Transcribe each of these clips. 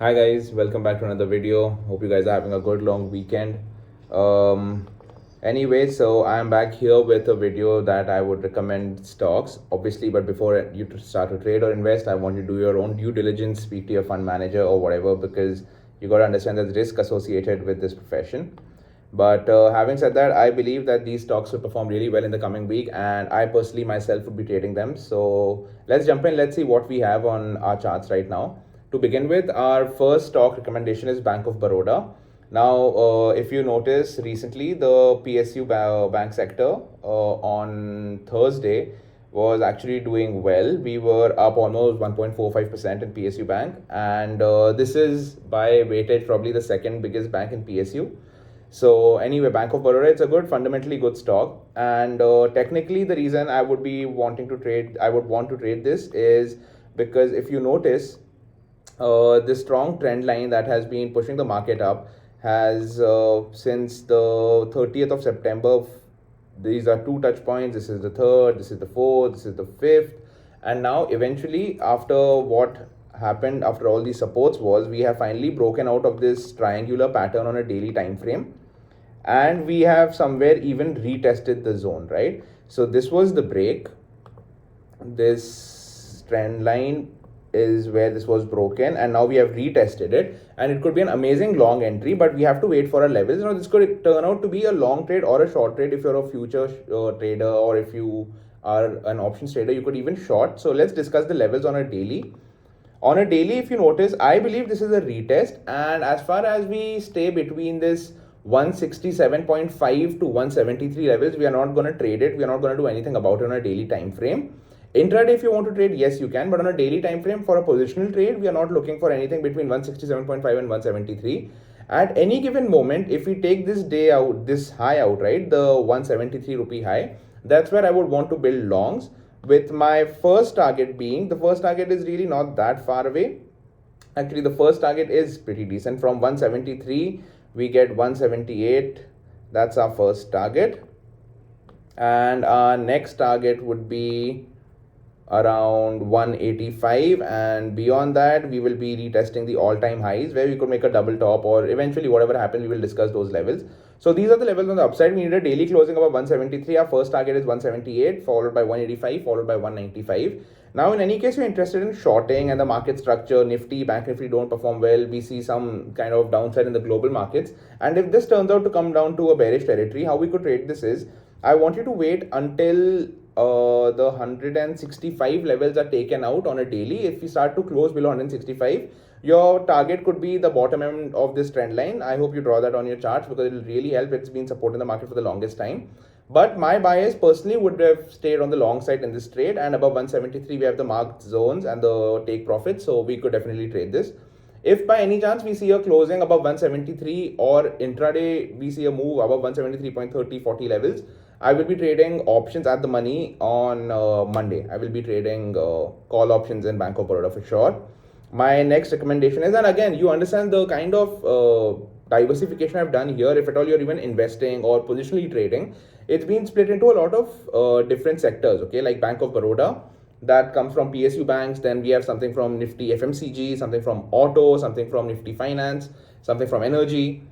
Hi guys, welcome back to another video. Hope you guys are having a good long weekend. Um, so I am back here with a video that I would recommend stocks, obviously. But before you start to trade or invest, I want you to do your own due diligence, speak to your fund manager or whatever, because you got to understand there's risk associated with this profession. But having said that, I believe that these stocks will perform really well in the coming week, and I personally myself would be trading them. So let's jump in. Let's see what we have on our charts right now. To begin with, our first stock recommendation is Bank of Baroda. Now, if you notice recently, the PSU bank sector on Thursday was actually doing well. We were up almost 1.45% in PSU Bank, and this is by weightage probably the second biggest bank in PSU. So anyway, Bank of Baroda, it's a good, fundamentally good stock, and technically the reason I would want to trade this is because if you notice, the strong trend line that has been pushing the market up has since the 30th of September. These are two touch points. This is the third, this is the fourth, this is the fifth, and now eventually, after what happened after all these supports was, we have finally broken out of this triangular pattern on a daily time frame, and we have somewhere even retested the zone, right? So this was the break. This trend line is where this was broken, and now we have retested it, and it could be an amazing long entry, but we have to wait for our levels. This could turn out to be a long trade or a short trade. If you're a future trader, or if you are an options trader, you could even short. So let's discuss the levels on a daily. On a daily, if you notice, I believe this is a retest, and as far as we stay between this 167.5 to 173 levels, we are not going to trade it. We are not going to do anything about it on a daily time frame. Intraday, if you want to trade, yes, you can, but on a daily time frame for a positional trade, we are not looking for anything between 167.5 and 173. At any given moment, if we take this day out, this high out, right, the 173 rupee high, that's where I would want to build longs, with my first target being, the first target is really not that far away. Actually, the first target is pretty decent. From 173, we get 178. That's our first target. And our next target would be around 185, and beyond that we will be retesting the all-time highs where we could make a double top, or eventually whatever happens we will discuss those levels. So these are the levels on the upside. We need a daily closing above 173. Our first target is 178, followed by 185, followed by 195. Now in any case you're interested in shorting and the market structure, Nifty, Bank Nifty don't perform well, we see some kind of downside in the global markets, and if this turns out to come down to a bearish territory, how we could trade this is, I want you to wait until the 165 levels are taken out on a daily. If we start to close below 165, your target could be the bottom end of this trend line. I hope you draw that on your charts, because it will really help. It's been supporting the market for the longest time. But my bias personally would have stayed on the long side in this trade, and above 173 we have the marked zones and the take profit, so we could definitely trade this. If by any chance we see a closing above 173, or intraday we see a move above 173.30 40 levels, I will be trading options at the money on Monday. I will be trading call options in Bank of Baroda for sure. My next recommendation is, and again, you understand the kind of diversification I've done here. If at all you're even investing or positionally trading, it's been split into a lot of different sectors, okay, like Bank of Baroda, that comes from PSU banks. Then we have something from Nifty FMCG, something from auto, something from Nifty Finance, something from energy,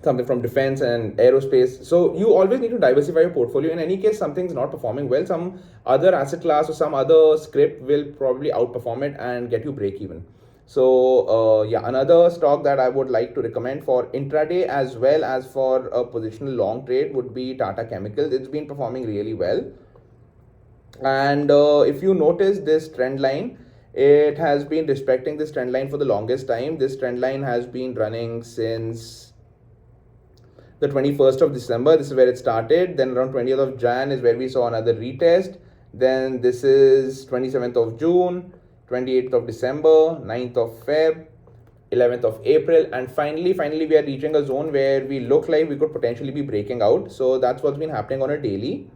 something from defense and aerospace. So you always need to diversify your portfolio. In any case, something's not performing well, some other asset class or some other script will probably outperform it and get you break even. So yeah, another stock that I would like to recommend for intraday as well as for a positional long trade would be Tata Chemicals. It's been performing really well, and if you notice this trend line, it has been respecting this trend line for the longest time. This trend line has been running since the 21st of December. This is where it started. Then around 20th of Jan is where we saw another retest. Then this is 27th of June, 28th of December, 9th of Feb, 11th of April, and finally we are reaching a zone where we look like we could potentially be breaking out. So that's what's been happening on a daily.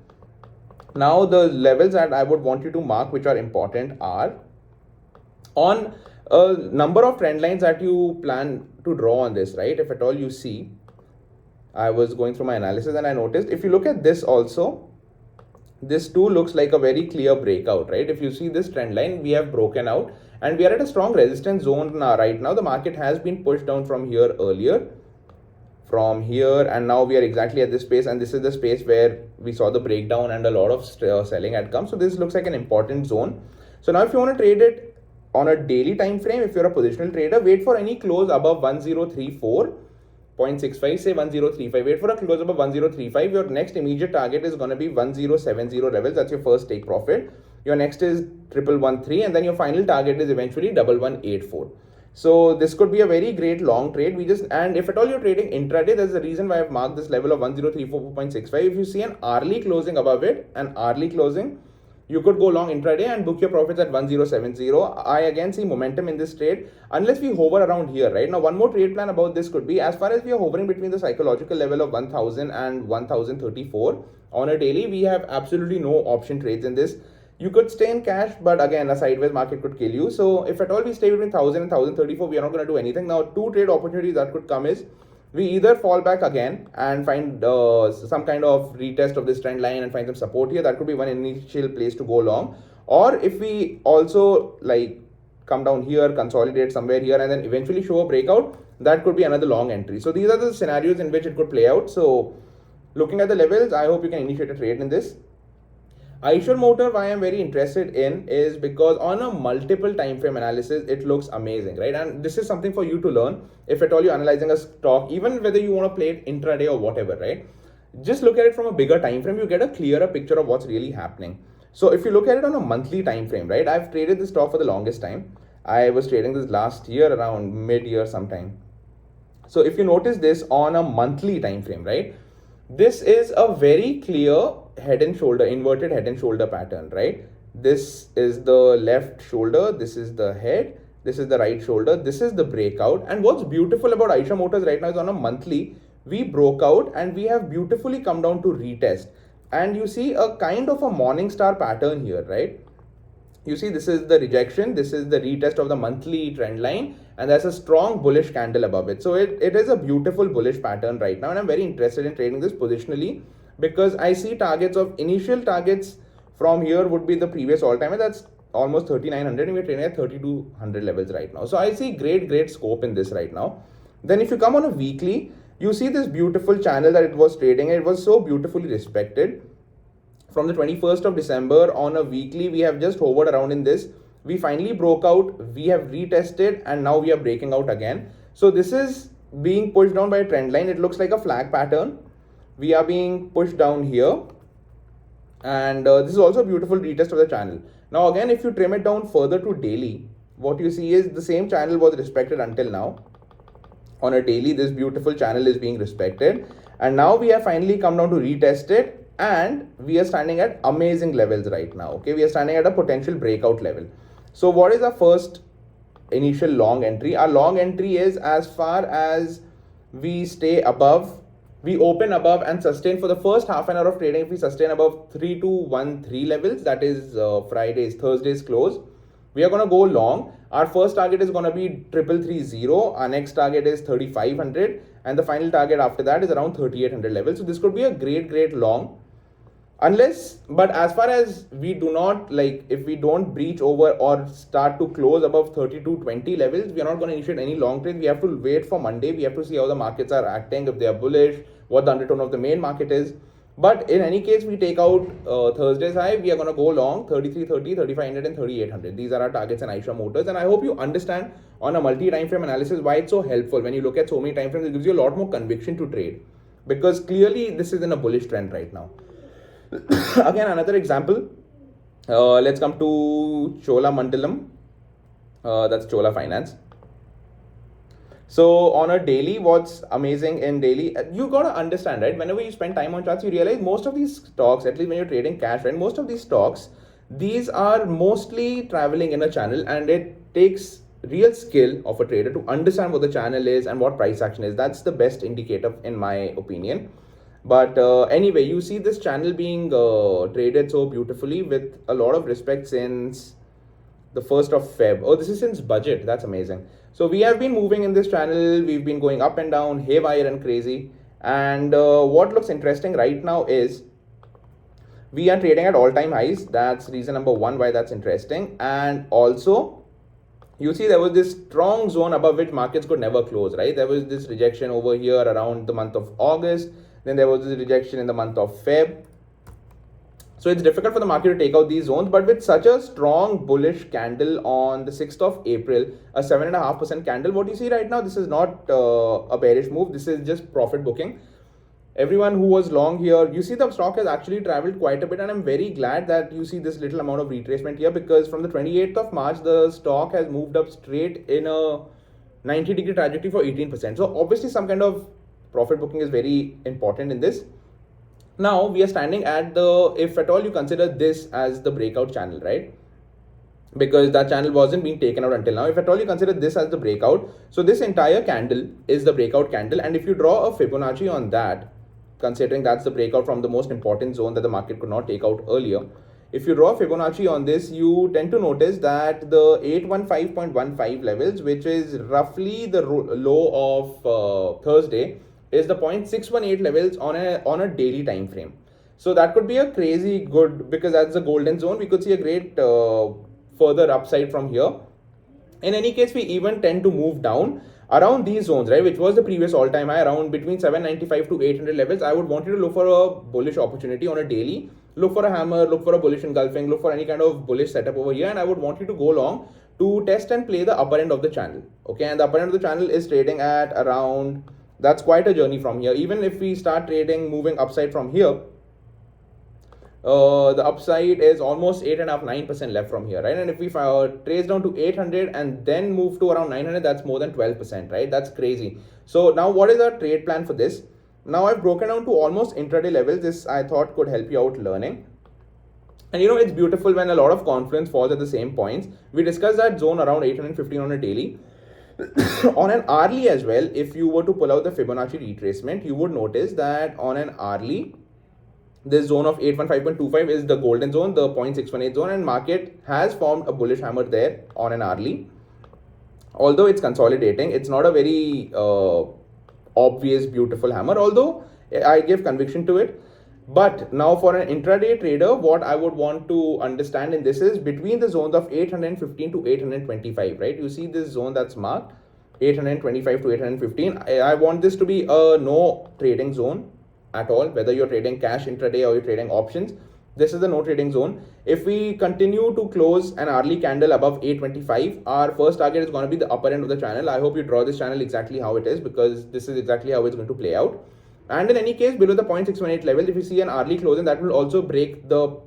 Now the levels that I would want you to mark, which are important, are on a number of trend lines that you plan to draw on this, right? If at all you see, I was going through my analysis and I noticed, if you look at this also, this too looks like a very clear breakout, right? If you see this trend line, we have broken out and we are at a strong resistance zone right now. The market has been pushed down from here earlier, from here, and now we are exactly at this space, and this is the space where we saw the breakdown and a lot of selling had come. So this looks like an important zone. So now if you want to trade it on a daily time frame, if you're a positional trader, wait for any close above 1034.65, say 1035. Wait for a close above 1035. Your next immediate target is going to be 1070 levels. That's your first take profit. Your next is 1113, and then your final target is eventually 1184. So this could be a very great long trade. And if at all you're trading intraday, there's a reason why I've marked this level of 1034.65. If you see an hourly closing above it, you could go long intraday and book your profits at 1070. I again see momentum in this trade unless we hover around here, right? Now, one more trade plan about this could be, as far as we are hovering between the psychological level of 1000 and 1034 on a daily, we have absolutely no option trades in this. You could stay in cash, but again, a sideways market could kill you. So if at all we stay between 1000 and 1034, we are not going to do anything. Now, two trade opportunities that could come is, we either fall back again and find some kind of retest of this trend line and find some support here. That could be one initial place to go long. Or if we also like come down here, consolidate somewhere here, and then eventually show a breakout, that could be another long entry. So these are the scenarios in which it could play out. So looking at the levels, I hope you can initiate a trade in this. Aisha Motors, why I'm very interested in is because on a multiple time frame analysis, it looks amazing, right? And this is something for you to learn. If at all you're analyzing a stock, even whether you want to play it intraday or whatever, right? Just look at it from a bigger time frame. You get a clearer picture of what's really happening. So if you look at it on a monthly time frame, right? I've traded this stock for the longest time. I was trading this last year around mid-year sometime. So if you notice this on a monthly time frame, right? This is a very clear head and shoulder, inverted head and shoulder pattern, right? This is the left shoulder, this is the head, this is the right shoulder, this is the breakout. And what's beautiful about Aisha Motors right now is on a monthly, we broke out and we have beautifully come down to retest. And you see a kind of a morning star pattern here, right? You see, this is the rejection, this is the retest of the monthly trend line, and there's a strong bullish candle above it. So it is a beautiful bullish pattern right now, and I'm very interested in trading this positionally because I see targets of initial targets from here would be the previous all-time, and that's almost 3900, and we're trading at 3200 levels right now. So I see great scope in this right now. Then if you come on a weekly, you see this beautiful channel that it was trading, and it was so beautifully respected. From the 21st of December on a weekly, we have just hovered around in this. We finally broke out, we have retested, and now we are breaking out again. So this is being pushed down by a trend line. It looks like a flag pattern. We are being pushed down here. And this is also a beautiful retest of the channel. Now again, if you trim it down further to daily, what you see is the same channel was respected until now. On a daily, this beautiful channel is being respected. And now we have finally come down to retest it. And we are standing at amazing levels right now. Okay, we are standing at a potential breakout level. So what is our first initial long entry? Our long entry is as far as we stay above, we open above and sustain for the first half an hour of trading. If we sustain above 3213 levels, that is Thursday's close, we are going to go long. Our first target is going to be 3330. Our next target is 3500, and the final target after that is around 3800 levels. So this could be a great long. But as far as we do not, like, if we don't breach over or start to close above 3220 levels, we are not going to initiate any long trade. We have to wait for Monday. We have to see how the markets are acting, if they are bullish, what the undertone of the main market is. But in any case, we take out Thursday's high, we are going to go long 3330, 3500 and 3800. These are our targets in Aisha Motors. And I hope you understand on a multi-time frame analysis why it's so helpful. When you look at so many time frames, it gives you a lot more conviction to trade. Because clearly, this is in a bullish trend right now. Again, another example. Let's come to Chola Mandalam. That's Chola Finance. So on a daily, what's amazing in daily, you got to understand, right? Whenever you spend time on charts, you realize most of these stocks, at least when you're trading cash, right? Most of these stocks, these are mostly traveling in a channel, and it takes real skill of a trader to understand what the channel is and what price action is. That's the best indicator in my opinion. But anyway, you see this channel being traded so beautifully with a lot of respect since the 1st of Feb. Oh, this is since budget. That's amazing. So we have been moving in this channel. We've been going up and down, haywire and crazy. And what looks interesting right now is We are trading at all-time highs. That's reason number one why that's interesting. And also, you see there was this strong zone above which markets could never close, right? There was this rejection over here around the month of August. Then there was this rejection in the month of Feb. So it's difficult for the market to take out these zones, but with such a strong bullish candle on the 6th of April, a 7.5% candle, what you see right now, this is not a bearish move. This is just profit booking. Everyone who was long here, you see the stock has actually traveled quite a bit, and I'm very glad that you see this little amount of retracement here, because from the 28th of March, the stock has moved up straight in a 90-degree trajectory for 18%. So obviously some kind of profit booking is very important in this. Now we are standing at the, if at all you consider this as the breakout channel, right? Because that channel wasn't being taken out until now. If at all you consider this as the breakout, so this entire candle is the breakout candle. And if you draw a Fibonacci on that, considering that's the breakout from the most important zone that the market could not take out earlier, if you draw a Fibonacci on this, you tend to notice that the 815.15 levels, which is roughly the low of Thursday, is the 0.618 levels on a daily time frame. So that could be a crazy good, because that's the golden zone. We could see a great further upside from here. In any case, we even tend to move down around these zones, right, which was the previous all-time high, around between 795 to 800 levels. I would want you to look for a bullish opportunity on a daily. Look for a hammer, look for a bullish engulfing, look for any kind of bullish setup over here, and I would want you to go long to test and play the upper end of the channel. Okay, and the upper end of the channel is trading at around, that's quite a journey from here. Even if we start trading moving upside from here, the upside is almost 8.5-9% left from here, right? And if we trace down to 800 and then move to around 900, that's more than 12%, right? That's crazy. So now what is our trade plan for this? Now I've broken down to almost intraday levels. This I thought could help you out learning. And you know, it's beautiful when a lot of confluence falls at the same points. We discussed that zone around 815 on a daily. On an hourly as well, if you were to pull out the Fibonacci retracement, you would notice that on an hourly, this zone of 815.25 is the golden zone, the 0.618 zone, and market has formed a bullish hammer there on an hourly. Although it's consolidating, it's not a very obvious, beautiful hammer, although I give conviction to it. But now for an intraday trader, what I would want to understand in this is between the zones of 815 to 825, right? You see this zone that's marked 825 to 815. I want this to be a no trading zone at all, whether you're trading cash intraday or you're trading options. This is the no trading zone. If we continue to close an hourly candle above 825, our first target is going to be the upper end of the channel. I hope you draw this channel exactly how it is, because this is exactly how it's going to play out. And in any case, below the 0.618 level, if you see an hourly closing, that will also break the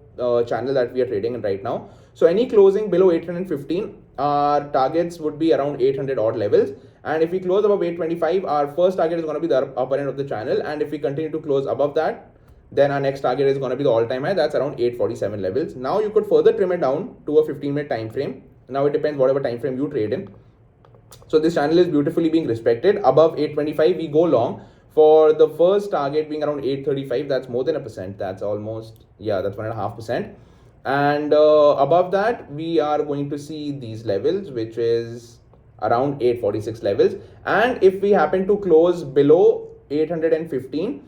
channel that we are trading in right now. So any closing below 815, our targets would be around 800 odd levels. And if we close above 825, our first target is going to be the upper end of the channel. And if we continue to close above that, then our next target is going to be the all-time high. That's around 847 levels. Now you could further trim it down to a 15-minute time frame. Now it depends whatever time frame you trade in. So this channel is beautifully being respected. Above 825, we go long. For the first target being around 835, that's more than a percent. That's almost, yeah, that's 1.5%. And above that, we are going to see these levels, which is around 846 levels. And if we happen to close below 815,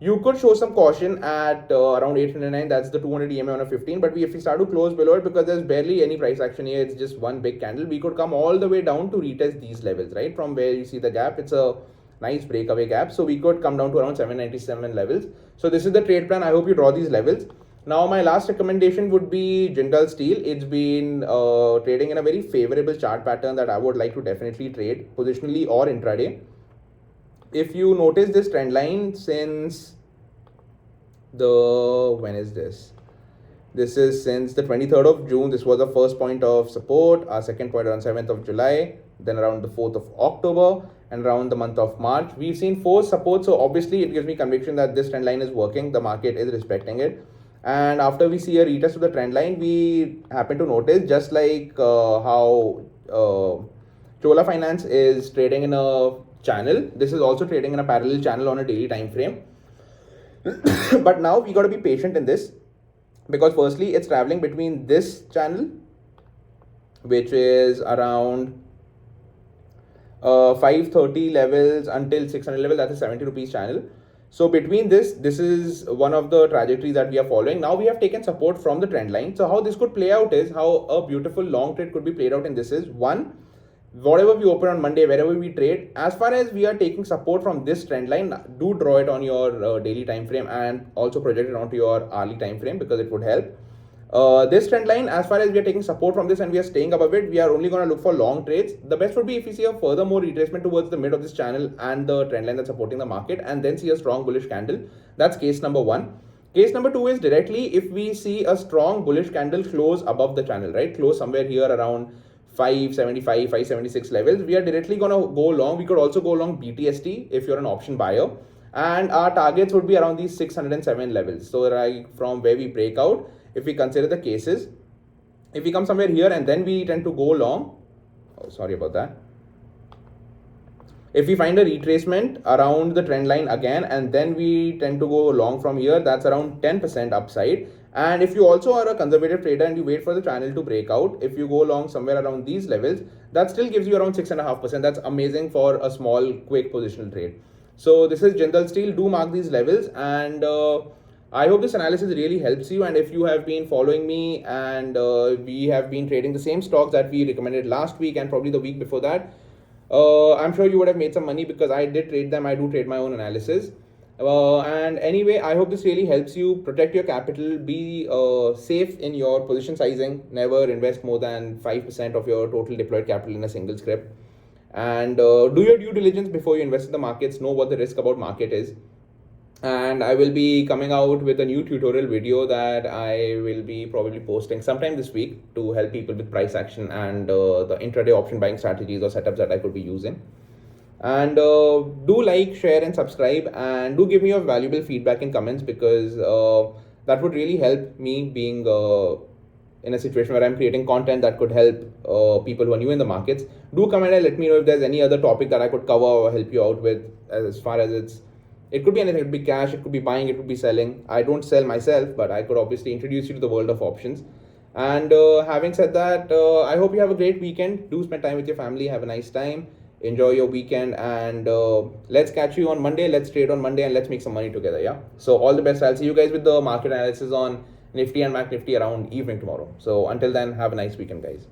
you could show some caution at around 809. That's the 200 EMA on a 15. But if we start to close below it, because there's barely any price action here, it's just one big candle, we could come all the way down to retest these levels, right? From where you see the gap, it's a nice breakaway gap. So we could come down to around 797 levels. So this is the trade plan. I hope you draw these levels. Now my last recommendation would be Jindal Steel. It's been trading in a very favorable chart pattern that I would like to definitely trade positionally or intraday. If you notice this trend line since the, when is this? This is since the 23rd of June. This was the first point of support. Our second point around 7th of July. Then around the 4th of October. And around the month of March, we've seen 4 supports. So obviously it gives me conviction that this trend line is working. The market is respecting it. And after we see a retest of the trend line, we happen to notice, just like how Chola Finance is trading in a channel, this is also trading in a parallel channel on a daily time frame. But now we got to be patient in this, because firstly it's traveling between this channel, which is around 530 levels until 600 level. That's a 70 rupees channel. So between this is one of the trajectories that we are following. Now we have taken support from the trend line. So how this could play out is, how a beautiful long trade could be played out in this is, one, whatever we open on Monday, wherever we trade, as far as we are taking support from this trend line, do draw it on your daily time frame and also project it onto your hourly time frame, because it would help. This trend line, as far as we are taking support from this and we are staying above it, we are only going to look for long trades. The best would be if we see a further more retracement towards the mid of this channel and the trend line that's supporting the market, and then see a strong bullish candle. That's case number one. Case number two is directly if we see a strong bullish candle close above the channel, right? Close somewhere here around 575, 576 levels. We are directly going to go long. We could also go long BTST if you're an option buyer. And our targets would be around these 607 levels. So right from where we break out, if we consider the cases, if we come somewhere here and then we tend to go long, oh, sorry about that. If we find a retracement around the trend line again, and then we tend to go long from here, that's around 10% upside. And if you also are a conservative trader and you wait for the channel to break out, if you go long somewhere around these levels, that still gives you around 6.5%. That's amazing for a small, quick positional trade. So this is Jindal Steel. Do mark these levels, and I hope this analysis really helps you. And if you have been following me and we have been trading the same stocks that we recommended last week and probably the week before that, I'm sure you would have made some money, because I did trade them. I do trade my own analysis. And anyway, I hope this really helps you. Protect your capital. Be safe in your position sizing. Never invest more than 5% of your total deployed capital in a single script. And do your due diligence before you invest in the markets. Know what the risk about market is. And I will be coming out with a new tutorial video that I will be probably posting sometime this week to help people with price action and the intraday option buying strategies or setups that I could be using. And do like, share and subscribe, and do give me your valuable feedback in comments, because that would really help me being in a situation where I'm creating content that could help people who are new in the markets. Do comment and let me know if there's any other topic that I could cover or help you out with, as far as it could be anything. It could be cash, it could be buying, it could be selling. I don't sell myself, but I could obviously introduce you to the world of options. And having said that, I hope you have a great weekend. Do spend time with your family. Have a nice time. Enjoy your weekend, and let's catch you on Monday. Let's trade on Monday and let's make some money together. Yeah. So all the best. I'll see you guys with the market analysis on Nifty and Mac Nifty around evening tomorrow. So until then, have a nice weekend, guys.